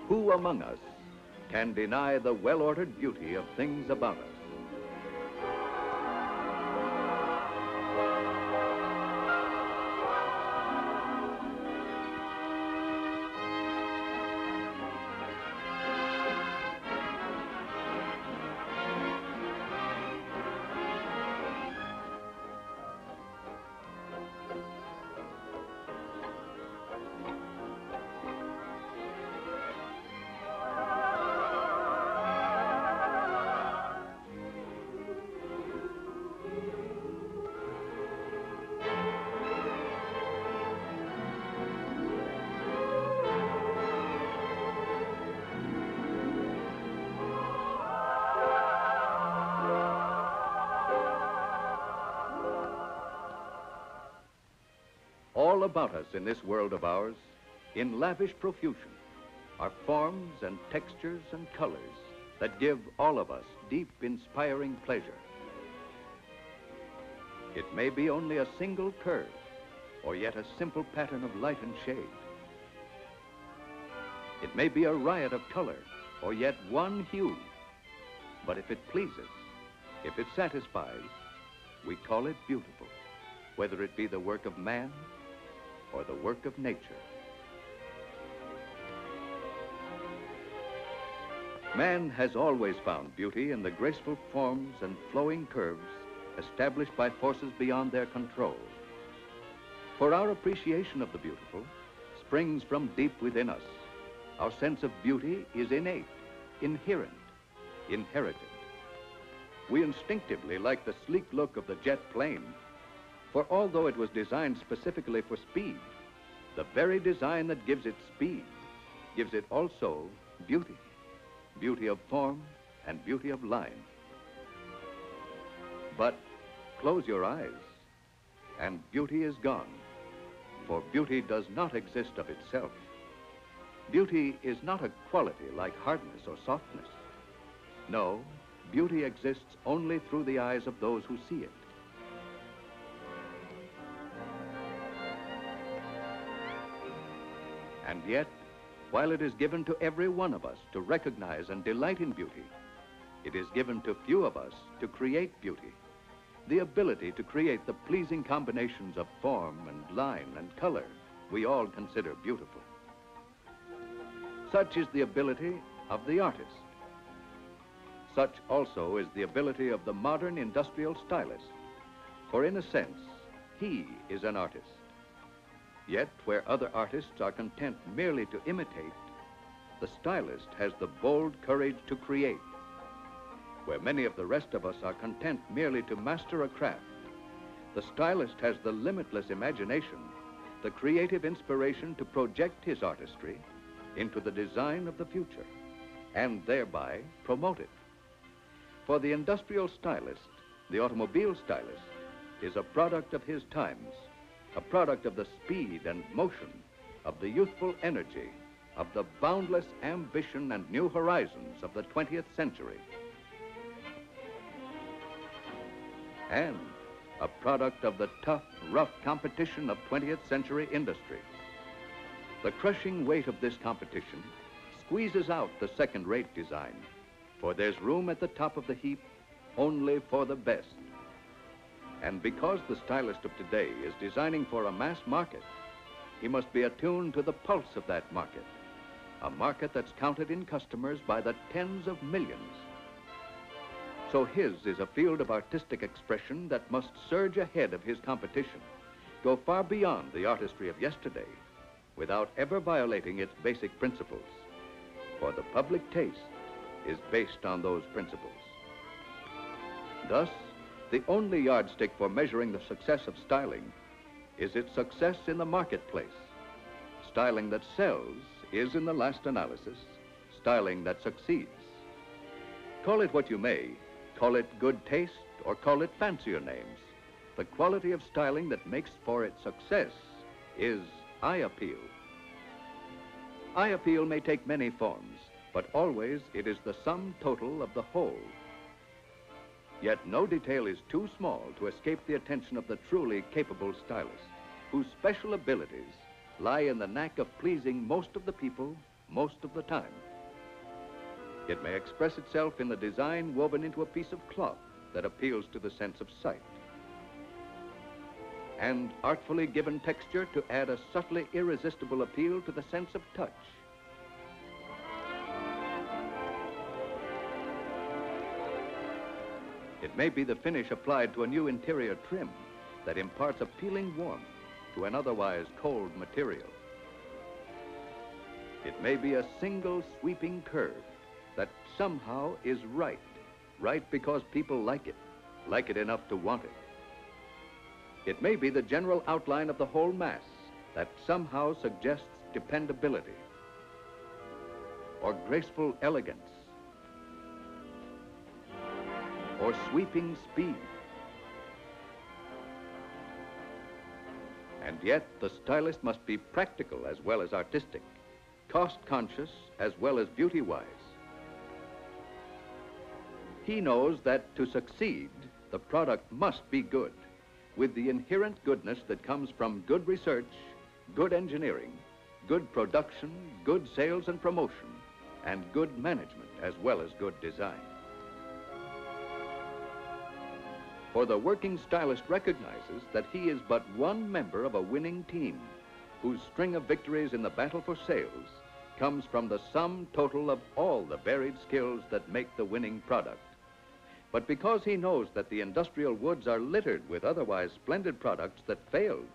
Who among us can deny the well-ordered beauty of things about us? All about us in this world of ours, in lavish profusion, are forms and textures and colors that give all of us deep, inspiring pleasure. It may be only a single curve, or yet a simple pattern of light and shade. It may be a riot of color, or yet one hue. But if it pleases, if it satisfies, we call it beautiful, whether it be the work of man or the work of nature. Man has always found beauty in the graceful forms and flowing curves established by forces beyond their control. For our appreciation of the beautiful springs from deep within us. Our sense of beauty is innate, inherent, inherited. We instinctively like the sleek look of the jet plane, for although it was designed specifically for speed, the very design that gives it speed gives it also beauty. Beauty of form and beauty of line. But close your eyes and beauty is gone, for beauty does not exist of itself. Beauty is not a quality like hardness or softness. No, beauty exists only through the eyes of those who see it. And yet, while it is given to every one of us to recognize and delight in beauty, it is given to few of us to create beauty. The ability to create the pleasing combinations of form and line and color we all consider beautiful. Such is the ability of the artist. Such also is the ability of the modern industrial stylist, for in a sense, he is an artist. Yet, where other artists are content merely to imitate, the stylist has the bold courage to create. Where many of the rest of us are content merely to master a craft, the stylist has the limitless imagination, the creative inspiration to project his artistry into the design of the future, and thereby promote it. For the industrial stylist, the automobile stylist, is a product of his times, a product of the speed and motion, of the youthful energy, of the boundless ambition and new horizons of the 20th century. And a product of the tough, rough competition of 20th century industry. The crushing weight of this competition squeezes out the second-rate design, for there's room at the top of the heap only for the best. And because the stylist of today is designing for a mass market, he must be attuned to the pulse of that market, a market that's counted in customers by the tens of millions. So his is a field of artistic expression that must surge ahead of his competition, go far beyond the artistry of yesterday, without ever violating its basic principles. For the public taste is based on those principles. Thus, the only yardstick for measuring the success of styling is its success in the marketplace. Styling that sells is, in the last analysis, styling that succeeds. Call it what you may, call it good taste or call it fancier names, the quality of styling that makes for its success is eye appeal. Eye appeal may take many forms, but always it is the sum total of the whole. Yet no detail is too small to escape the attention of the truly capable stylist, whose special abilities lie in the knack of pleasing most of the people most of the time. It may express itself in the design woven into a piece of cloth that appeals to the sense of sight, and artfully given texture to add a subtly irresistible appeal to the sense of touch. It may be the finish applied to a new interior trim that imparts appealing warmth to an otherwise cold material. It may be a single sweeping curve that somehow is right because people like it enough to want it. It may be the general outline of the whole mass that somehow suggests dependability or graceful elegance or sweeping speed. And yet the stylist must be practical as well as artistic, cost-conscious as well as beauty-wise. He knows that to succeed, the product must be good, with the inherent goodness that comes from good research, good engineering, good production, good sales and promotion, and good management as well as good design. For the working stylist recognizes that he is but one member of a winning team whose string of victories in the battle for sales comes from the sum total of all the varied skills that make the winning product. But because he knows that the industrial woods are littered with otherwise splendid products that failed,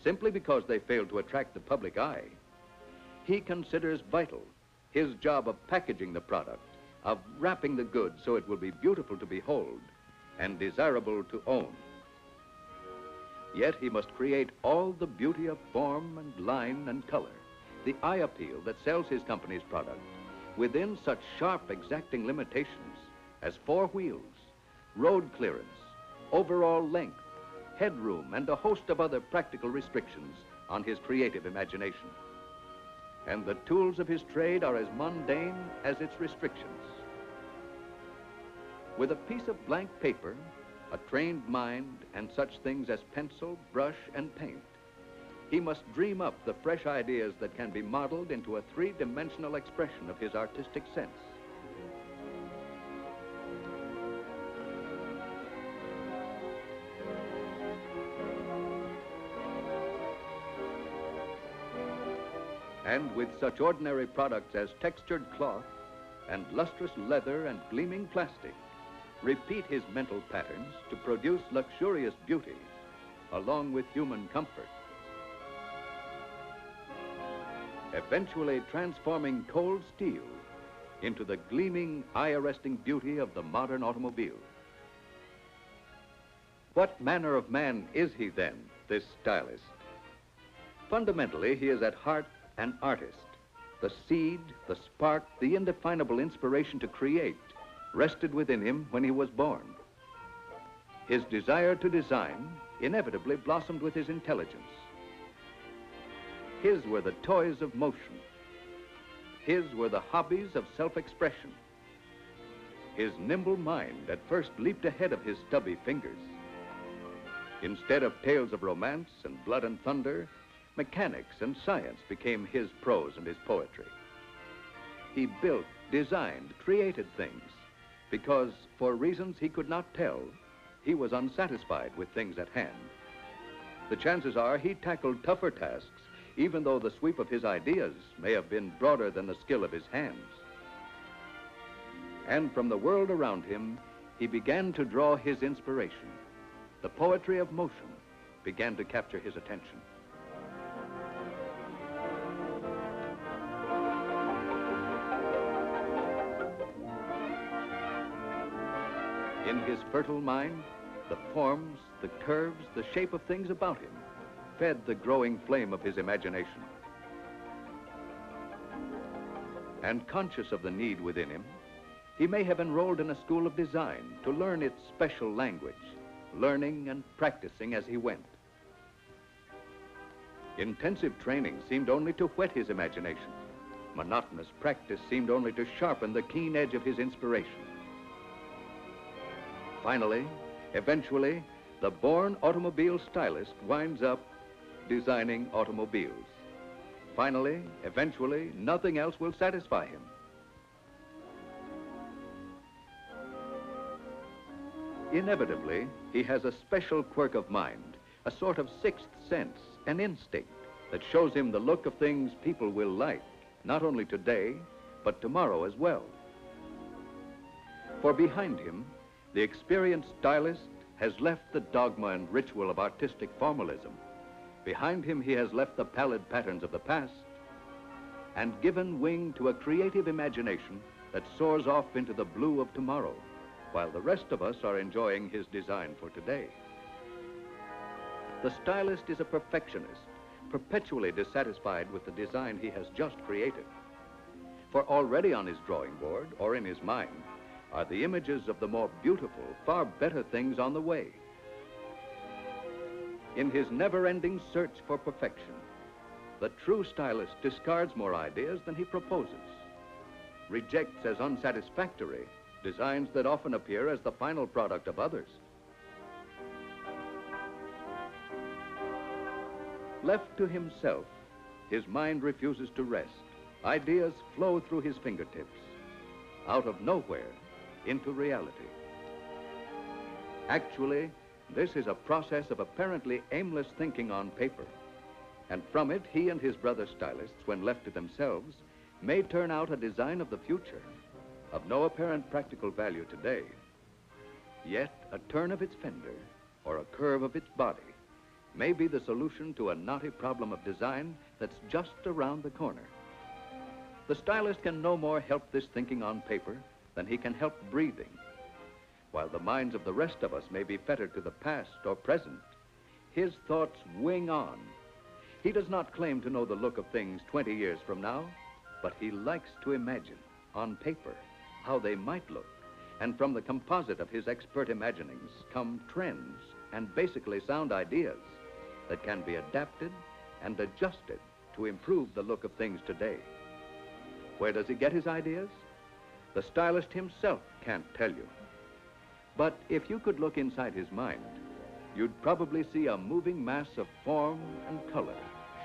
simply because they failed to attract the public eye, he considers vital his job of packaging the product, of wrapping the goods so it will be beautiful to behold and desirable to own. Yet he must create all the beauty of form and line and color, the eye appeal that sells his company's product, within such sharp, exacting limitations as 4 wheels, road clearance, overall length, headroom, and a host of other practical restrictions on his creative imagination. And the tools of his trade are as mundane as its restrictions. With a piece of blank paper, a trained mind, and such things as pencil, brush, and paint, he must dream up the fresh ideas that can be modeled into a 3-dimensional expression of his artistic sense. And with such ordinary products as textured cloth and lustrous leather and gleaming plastic, repeat his mental patterns to produce luxurious beauty along with human comfort, eventually transforming cold steel into the gleaming, eye-arresting beauty of the modern automobile. What manner of man is he then, this stylist? Fundamentally, he is at heart an artist. The seed, the spark, the indefinable inspiration to create rested within him when he was born. His desire to design inevitably blossomed with his intelligence. His were the toys of motion. His were the hobbies of self-expression. His nimble mind at first leaped ahead of his stubby fingers. Instead of tales of romance and blood and thunder, mechanics and science became his prose and his poetry. He built, designed, created things because, for reasons he could not tell, he was unsatisfied with things at hand. The chances are he tackled tougher tasks, even though the sweep of his ideas may have been broader than the skill of his hands. And from the world around him, he began to draw his inspiration. The poetry of motion began to capture his attention. In his fertile mind, the forms, the curves, the shape of things about him fed the growing flame of his imagination. And conscious of the need within him, he may have enrolled in a school of design to learn its special language, learning and practicing as he went. Intensive training seemed only to whet his imagination. Monotonous practice seemed only to sharpen the keen edge of his inspiration. Finally, eventually, the born automobile stylist winds up designing automobiles, finally, eventually, nothing else will satisfy him. Inevitably, he has a special quirk of mind, a sort of sixth sense, an instinct that shows him the look of things people will like, not only today, but tomorrow as well. For behind him, the experienced stylist has left the dogma and ritual of artistic formalism. Behind him, he has left the pallid patterns of the past and given wing to a creative imagination that soars off into the blue of tomorrow, while the rest of us are enjoying his design for today. The stylist is a perfectionist, perpetually dissatisfied with the design he has just created. For already on his drawing board, or in his mind, are the images of the more beautiful, far better things on the way. In his never-ending search for perfection, the true stylist discards more ideas than he proposes, rejects as unsatisfactory designs that often appear as the final product of others. Left to himself, his mind refuses to rest. Ideas flow through his fingertips, out of nowhere into reality. Actually, this is a process of apparently aimless thinking on paper, and from it, he and his brother stylists, when left to themselves, may turn out a design of the future, of no apparent practical value today, yet a turn of its fender or a curve of its body may be the solution to a knotty problem of design that's just around the corner. The stylist can no more help this thinking on paper than he can help breathing. While the minds of the rest of us may be fettered to the past or present, his thoughts wing on. He does not claim to know the look of things 20 years from now, but he likes to imagine on paper how they might look, and from the composite of his expert imaginings come trends and basically sound ideas that can be adapted and adjusted to improve the look of things today. Where does he get his ideas? The stylist himself can't tell you. But if you could look inside his mind, you'd probably see a moving mass of form and color,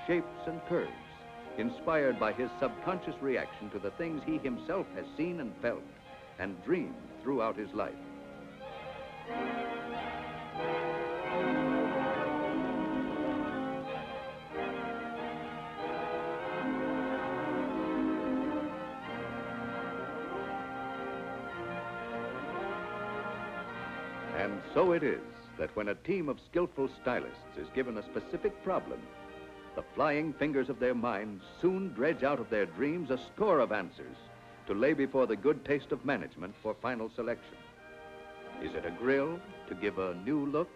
shapes and curves, inspired by his subconscious reaction to the things he himself has seen and felt and dreamed throughout his life. And so it is that when a team of skillful stylists is given a specific problem, the flying fingers of their minds soon dredge out of their dreams a score of answers to lay before the good taste of management for final selection. Is it a grill to give a new look?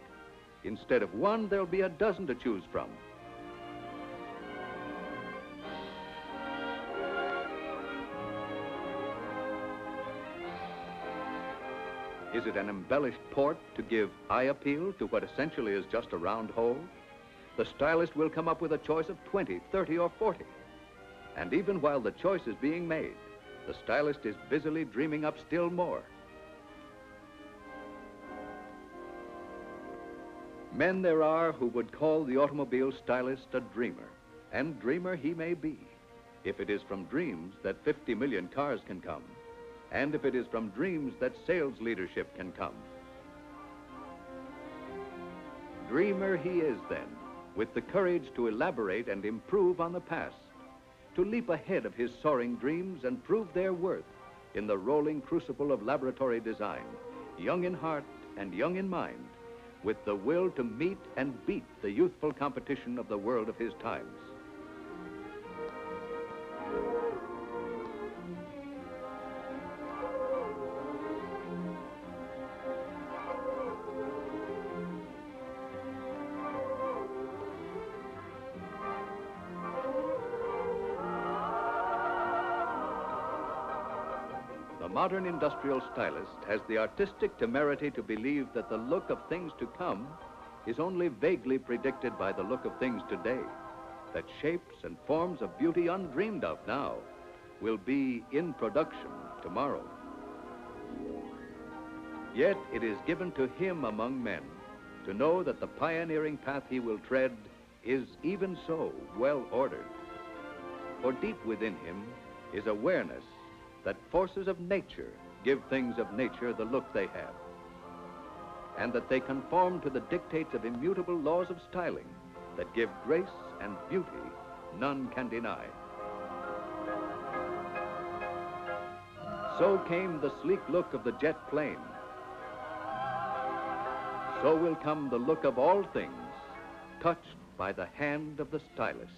Instead of one, there'll be a dozen to choose from. Is it an embellished port to give eye appeal to what essentially is just a round hole? The stylist will come up with a choice of 20, 30, or 40. And even while the choice is being made, the stylist is busily dreaming up still more. Men there are who would call the automobile stylist a dreamer, and dreamer he may be, if it is from dreams that 50 million cars can come, and if it is from dreams that sales leadership can come. Dreamer he is then, with the courage to elaborate and improve on the past, to leap ahead of his soaring dreams and prove their worth in the rolling crucible of laboratory design, young in heart and young in mind, with the will to meet and beat the youthful competition of the world of his times. The modern industrial stylist has the artistic temerity to believe that the look of things to come is only vaguely predicted by the look of things today, that shapes and forms of beauty undreamed of now will be in production tomorrow. Yet it is given to him among men to know that the pioneering path he will tread is even so well ordered. For deep within him is awareness that forces of nature give things of nature the look they have, and that they conform to the dictates of immutable laws of styling that give grace and beauty none can deny. So came the sleek look of the jet plane. So will come the look of all things touched by the hand of the stylist.